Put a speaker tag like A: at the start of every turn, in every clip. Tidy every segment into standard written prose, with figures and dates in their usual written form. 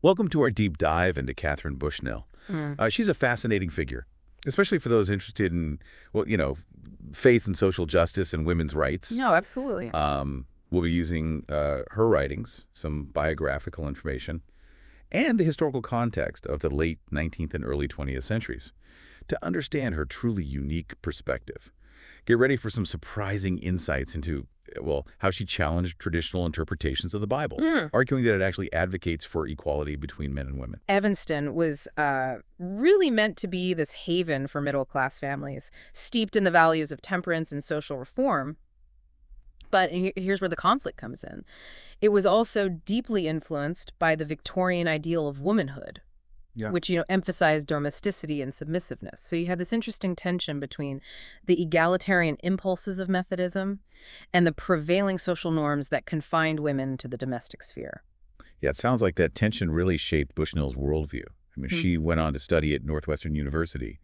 A: Welcome to our deep dive into Katharine Bushnell. She's a fascinating figure, especially for those interested in, faith and social justice and women's rights.
B: No, absolutely.
A: We'll be using her writings, some biographical information, and the historical context of the late 19th and early 20th centuries to understand her truly unique perspective. Get ready for some surprising insights into, how she challenged traditional interpretations of the Bible, arguing that it actually advocates for equality between men and women.
B: Evanston was really meant to be this haven for middle-class families, steeped in the values of temperance and social reform. But here's where the conflict comes in. It was also deeply influenced by the Victorian ideal of womanhood, which, emphasized domesticity and submissiveness. So you had this interesting tension between the egalitarian impulses of Methodism and the prevailing social norms that confined women to the domestic sphere.
A: Yeah, it sounds like that tension really shaped Bushnell's worldview. I mean, she went on to study at Northwestern University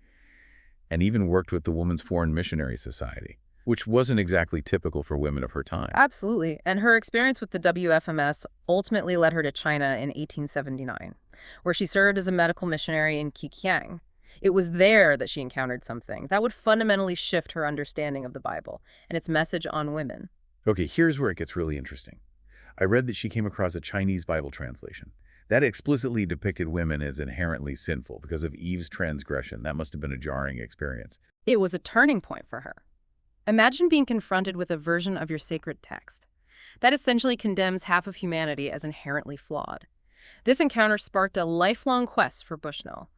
A: and even worked with the Women's Foreign Missionary Society, which wasn't exactly typical for women of her time.
B: Absolutely. And her experience with the WFMS ultimately led her to China in 1879, where she served as a medical missionary in Qiqiang. It was there that she encountered something that would fundamentally shift her understanding of the Bible and its message on women.
A: Okay, here's where it gets really interesting. I read that she came across a Chinese Bible translation that explicitly depicted women as inherently sinful because of Eve's transgression. That must have been a jarring experience.
B: It was a turning point for her. Imagine being confronted with a version of your sacred text that essentially condemns half of humanity as inherently flawed. This encounter sparked a lifelong quest for Bushnell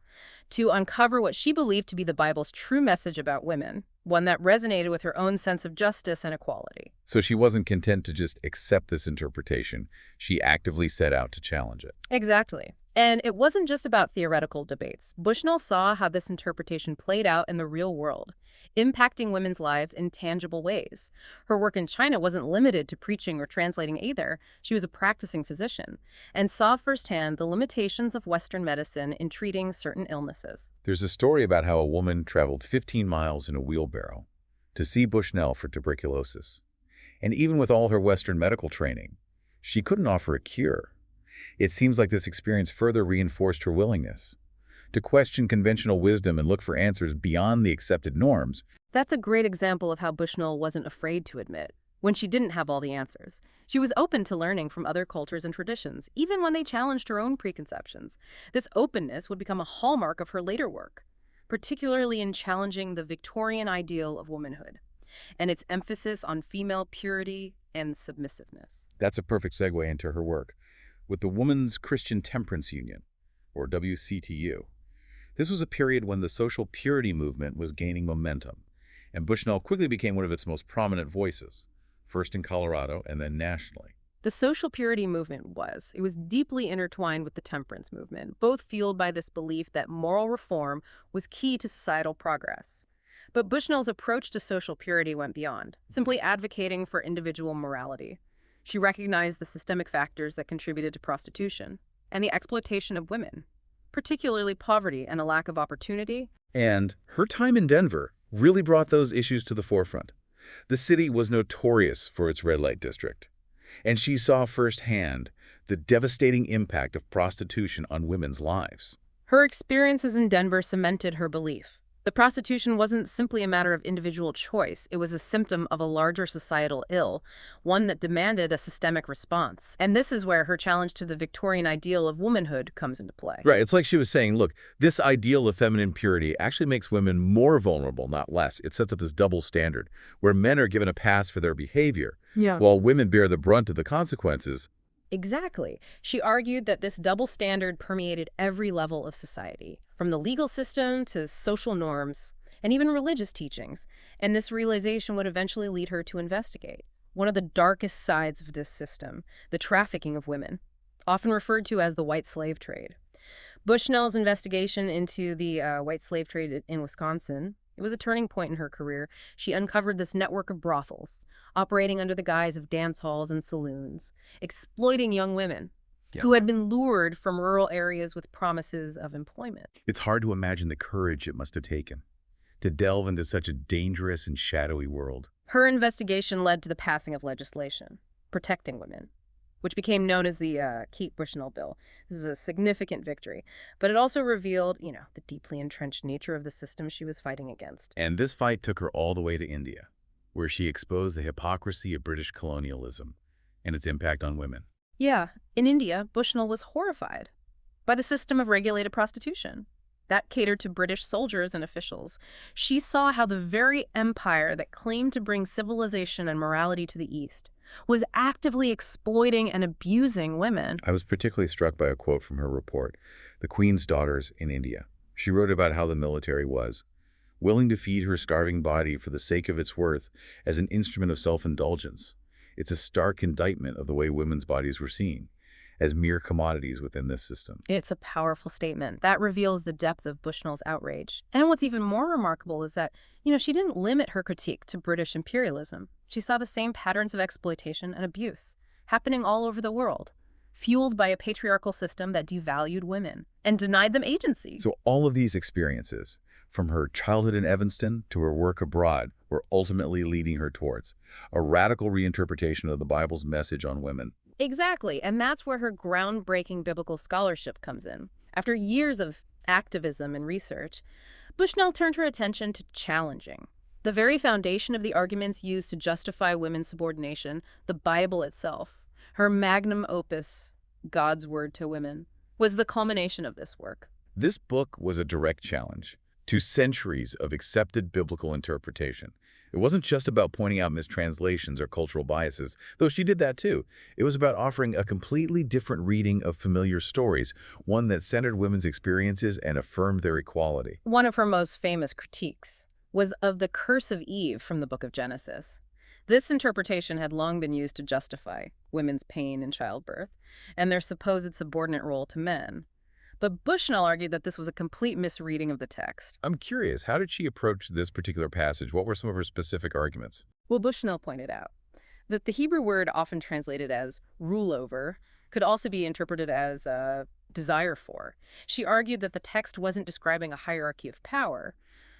B: to uncover what she believed to be the Bible's true message about women, one that resonated with her own sense of justice and equality.
A: So she wasn't content to just accept this interpretation. She actively set out to challenge it.
B: Exactly. And it wasn't just about theoretical debates. Bushnell saw how this interpretation played out in the real world, impacting women's lives in tangible ways. Her work in China wasn't limited to preaching or translating either. She was a practicing physician and saw firsthand the limitations of Western medicine in treating certain illnesses.
A: There's a story about how a woman traveled 15 miles in a wheelbarrow to see Bushnell for tuberculosis. And even with all her Western medical training, she couldn't offer a cure. It seems like this experience further reinforced her willingness to question conventional wisdom and look for answers beyond the accepted norms.
B: That's a great example of how Bushnell wasn't afraid to admit when she didn't have all the answers. She was open to learning from other cultures and traditions, even when they challenged her own preconceptions. This openness would become a hallmark of her later work, particularly in challenging the Victorian ideal of womanhood and its emphasis on female purity and submissiveness.
A: That's a perfect segue into her work with the Women's Christian Temperance Union, or WCTU. This was a period when the social purity movement was gaining momentum, and Bushnell quickly became one of its most prominent voices, first in Colorado and then nationally.
B: The social purity movement was deeply intertwined with the temperance movement, both fueled by this belief that moral reform was key to societal progress. But Bushnell's approach to social purity went beyond, simply advocating for individual morality. She recognized the systemic factors that contributed to prostitution and the exploitation of women, particularly poverty and a lack of opportunity.
A: And her time in Denver really brought those issues to the forefront. The city was notorious for its red light district, and she saw firsthand the devastating impact of prostitution on women's lives.
B: Her experiences in Denver cemented her belief. The prostitution wasn't simply a matter of individual choice. It was a symptom of a larger societal ill, one that demanded a systemic response. And this is where her challenge to the Victorian ideal of womanhood comes into play.
A: Right. It's like she was saying, look, this ideal of feminine purity actually makes women more vulnerable, not less. It sets up this double standard where men are given a pass for their behavior, while women bear the brunt of the consequences.
B: Exactly. She argued that this double standard permeated every level of society, from the legal system to social norms and even religious teachings. And this realization would eventually lead her to investigate one of the darkest sides of this system, the trafficking of women, often referred to as the white slave trade. Bushnell's investigation into the white slave trade in Wisconsin, it was a turning point in her career. She uncovered this network of brothels, operating under the guise of dance halls and saloons, exploiting young women who had been lured from rural areas with promises of employment.
A: It's hard to imagine the courage it must have taken to delve into such a dangerous and shadowy world.
B: Her investigation led to the passing of legislation protecting women. which became known as the Kate Bushnell Bill. This is a significant victory, but it also revealed, the deeply entrenched nature of the system she was fighting against.
A: And this fight took her all the way to India, where she exposed the hypocrisy of British colonialism and its impact on women.
B: Yeah, in India, Bushnell was horrified by the system of regulated prostitution that catered to British soldiers and officials. She saw how the very empire that claimed to bring civilization and morality to the East was actively exploiting and abusing women.
A: I was particularly struck by a quote from her report, The Queen's Daughters in India. She wrote about how the military was willing to feed her starving body for the sake of its worth as an instrument of self-indulgence. It's a stark indictment of the way women's bodies were seen, as mere commodities within this system.
B: It's a powerful statement that reveals the depth of Bushnell's outrage. And what's even more remarkable is that, she didn't limit her critique to British imperialism. She saw the same patterns of exploitation and abuse happening all over the world, fueled by a patriarchal system that devalued women and denied them agency.
A: So all of these experiences, from her childhood in Evanston to her work abroad, were ultimately leading her towards a radical reinterpretation of the Bible's message on women.
B: Exactly, and that's where her groundbreaking biblical scholarship comes in. After years of activism and research, Bushnell turned her attention to challenging the very foundation of the arguments used to justify women's subordination, the Bible itself. Her magnum opus, God's Word to Women, was the culmination of this work.
A: This book was a direct challenge to centuries of accepted biblical interpretation. It wasn't just about pointing out mistranslations or cultural biases, though she did that too. It was about offering a completely different reading of familiar stories, one that centered women's experiences and affirmed their equality.
B: One of her most famous critiques was of the curse of Eve from the book of Genesis. This interpretation had long been used to justify women's pain in childbirth and their supposed subordinate role to men. But Bushnell argued that this was a complete misreading of the text.
A: I'm curious, how did she approach this particular passage? What were some of her specific arguments?
B: Well, Bushnell pointed out that the Hebrew word often translated as rule over could also be interpreted as desire for. She argued that the text wasn't describing a hierarchy of power,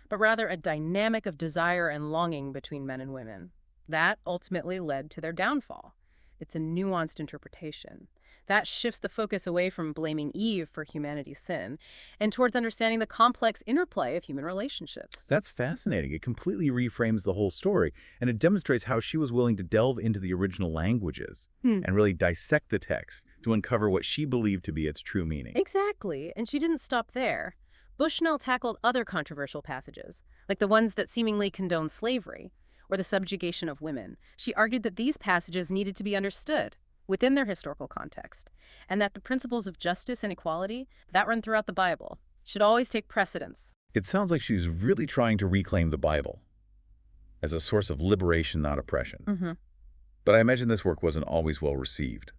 B: but rather a dynamic of desire and longing between men and women. That ultimately led to their downfall. It's a nuanced interpretation. That shifts the focus away from blaming Eve for humanity's sin and towards understanding the complex interplay of human relationships.
A: That's fascinating. It completely reframes the whole story, and it demonstrates how she was willing to delve into the original languages and really dissect the text to uncover what she believed to be its true meaning.
B: Exactly, and she didn't stop there. Bushnell tackled other controversial passages, like the ones that seemingly condone slavery or the subjugation of women. She argued that these passages needed to be understood within their historical context, and that the principles of justice and equality that run throughout the Bible should always take precedence.
A: It sounds like she's really trying to reclaim the Bible as a source of liberation, not oppression. But I imagine this work wasn't always well received,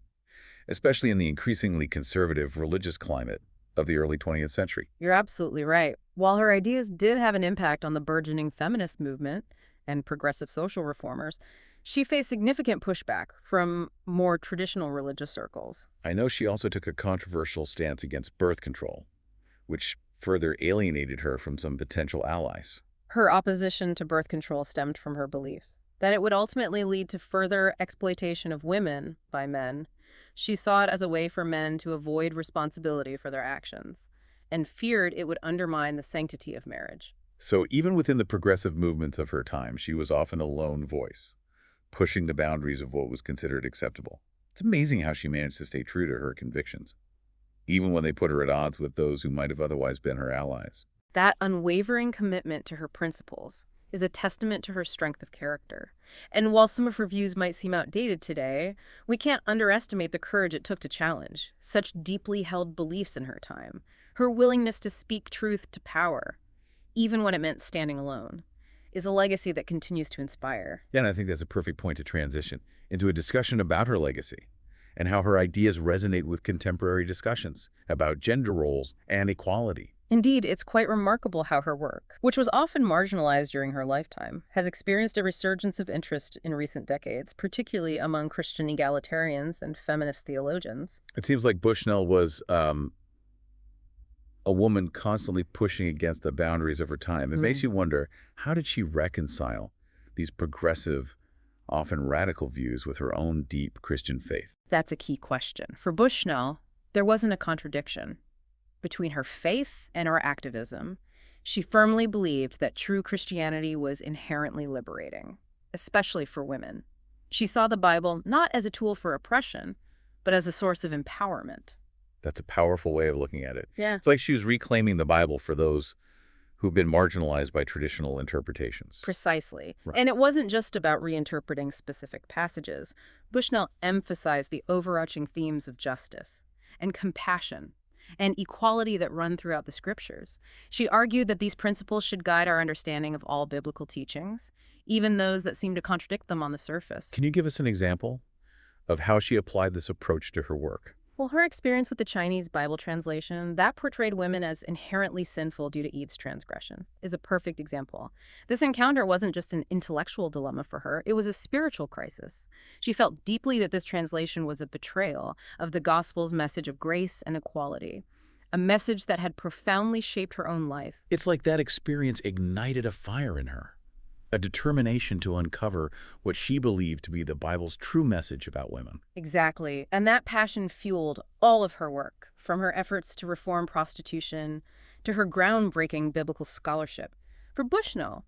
A: especially in the increasingly conservative religious climate of the early 20th century.
B: You're absolutely right. While her ideas did have an impact on the burgeoning feminist movement and progressive social reformers, she faced significant pushback from more traditional religious circles.
A: I know she also took a controversial stance against birth control, which further alienated her from some potential allies.
B: Her opposition to birth control stemmed from her belief that it would ultimately lead to further exploitation of women by men. She saw it as a way for men to avoid responsibility for their actions and feared it would undermine the sanctity of marriage.
A: So even within the progressive movements of her time, she was often a lone voice, pushing the boundaries of what was considered acceptable. It's amazing how she managed to stay true to her convictions, even when they put her at odds with those who might have otherwise been her allies.
B: That unwavering commitment to her principles is a testament to her strength of character. And while some of her views might seem outdated today, we can't underestimate the courage it took to challenge such deeply held beliefs in her time. Her willingness to speak truth to power, even when it meant standing alone, is a legacy that continues to inspire.
A: Yeah, and I think that's a perfect point to transition into a discussion about her legacy and how her ideas resonate with contemporary discussions about gender roles and equality.
B: Indeed, it's quite remarkable how her work, which was often marginalized during her lifetime, has experienced a resurgence of interest in recent decades, particularly among Christian egalitarians and feminist theologians.
A: It seems like Bushnell was a woman constantly pushing against the boundaries of her time. It makes you wonder, how did she reconcile these progressive often radical views with her own deep Christian faith.
B: That's a key question. For Bushnell, there wasn't a contradiction between her faith and her activism. She firmly believed that true Christianity was inherently liberating, especially for women. She saw the Bible not as a tool for oppression, but as a source of empowerment.
A: That's a powerful way of looking at it.
B: Yeah.
A: It's like she was reclaiming the Bible for those who've been marginalized by traditional interpretations.
B: Precisely.
A: Right.
B: And it wasn't just about reinterpreting specific passages. Bushnell emphasized the overarching themes of justice and compassion and equality that run throughout the scriptures. She argued that these principles should guide our understanding of all biblical teachings, even those that seem to contradict them on the surface.
A: Can you give us an example of how she applied this approach to her work?
B: Well, her experience with the Chinese Bible translation, that portrayed women as inherently sinful due to Eve's transgression, is a perfect example. This encounter wasn't just an intellectual dilemma for her, it was a spiritual crisis. She felt deeply that this translation was a betrayal of the gospel's message of grace and equality, a message that had profoundly shaped her own life.
A: It's like that experience ignited a fire in her, a determination to uncover what she believed to be the Bible's true message about women.
B: Exactly. And that passion fueled all of her work, from her efforts to reform prostitution to her groundbreaking biblical scholarship. For Bushnell,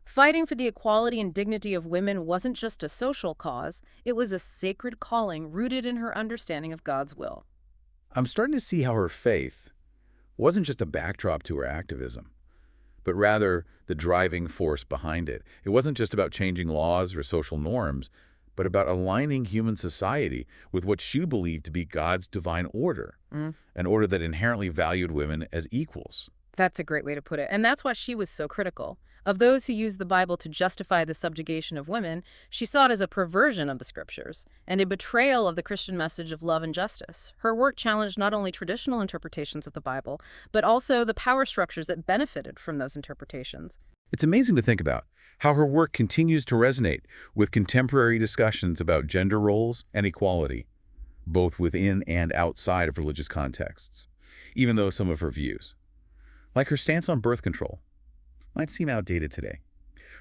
B: fighting for the equality and dignity of women wasn't just a social cause, it was a sacred calling rooted in her understanding of God's will.
A: I'm starting to see how her faith wasn't just a backdrop to her activism, but rather the driving force behind it. It wasn't just about changing laws or social norms, but about aligning human society with what she believed to be God's divine order, an order that inherently valued women as equals.
B: That's a great way to put it. And that's why she was so critical. Of those who used the Bible to justify the subjugation of women, she saw it as a perversion of the scriptures and a betrayal of the Christian message of love and justice. Her work challenged not only traditional interpretations of the Bible, but also the power structures that benefited from those interpretations.
A: It's amazing to think about how her work continues to resonate with contemporary discussions about gender roles and equality, both within and outside of religious contexts, even though some of her views, like her stance on birth control, might seem outdated today.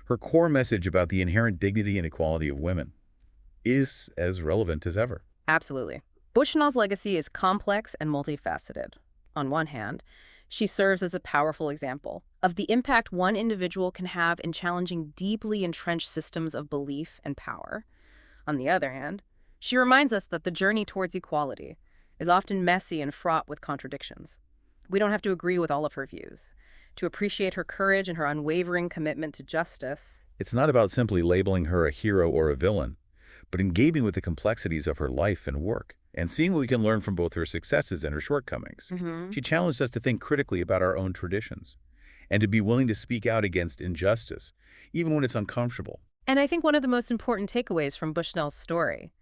A: Her core message about the inherent dignity and equality of women is as relevant as ever.
B: Absolutely. Bushnell's legacy is complex and multifaceted. On one hand, she serves as a powerful example of the impact one individual can have in challenging deeply entrenched systems of belief and power. On the other hand, she reminds us that the journey towards equality is often messy and fraught with contradictions. We don't have to agree with all of her views. To appreciate her courage and her unwavering commitment to justice.
A: It's not about simply labeling her a hero or a villain, but engaging with the complexities of her life and work, and seeing what we can learn from both her successes and her shortcomings. She challenged us to think critically about our own traditions, and to be willing to speak out against injustice, even when it's uncomfortable.
B: And I think one of the most important takeaways from Bushnell's story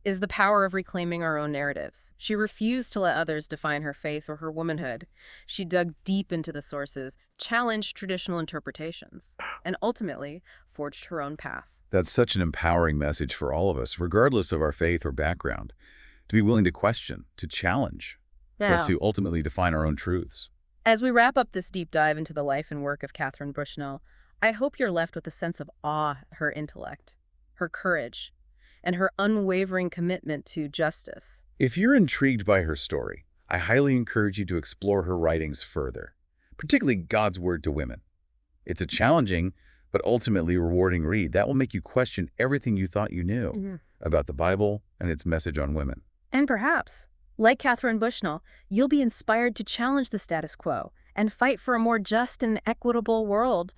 B: is the power of reclaiming our own narratives. She refused to let others define her faith or her womanhood. She dug deep into the sources, challenged traditional interpretations, and ultimately forged her own path.
A: That's such an empowering message for all of us, regardless of our faith or background, to be willing to question, to challenge, but to ultimately define our own truths.
B: As we wrap up this deep dive into the life and work of Katharine Bushnell, I hope you're left with a sense of awe at her intellect, her courage, and her unwavering commitment to justice.
A: If you're intrigued by her story, I highly encourage you to explore her writings further, particularly God's Word to Women. It's a challenging, but ultimately rewarding read that will make you question everything you thought you knew about the Bible and its message on women.
B: And perhaps, like Katharine Bushnell, you'll be inspired to challenge the status quo and fight for a more just and equitable world.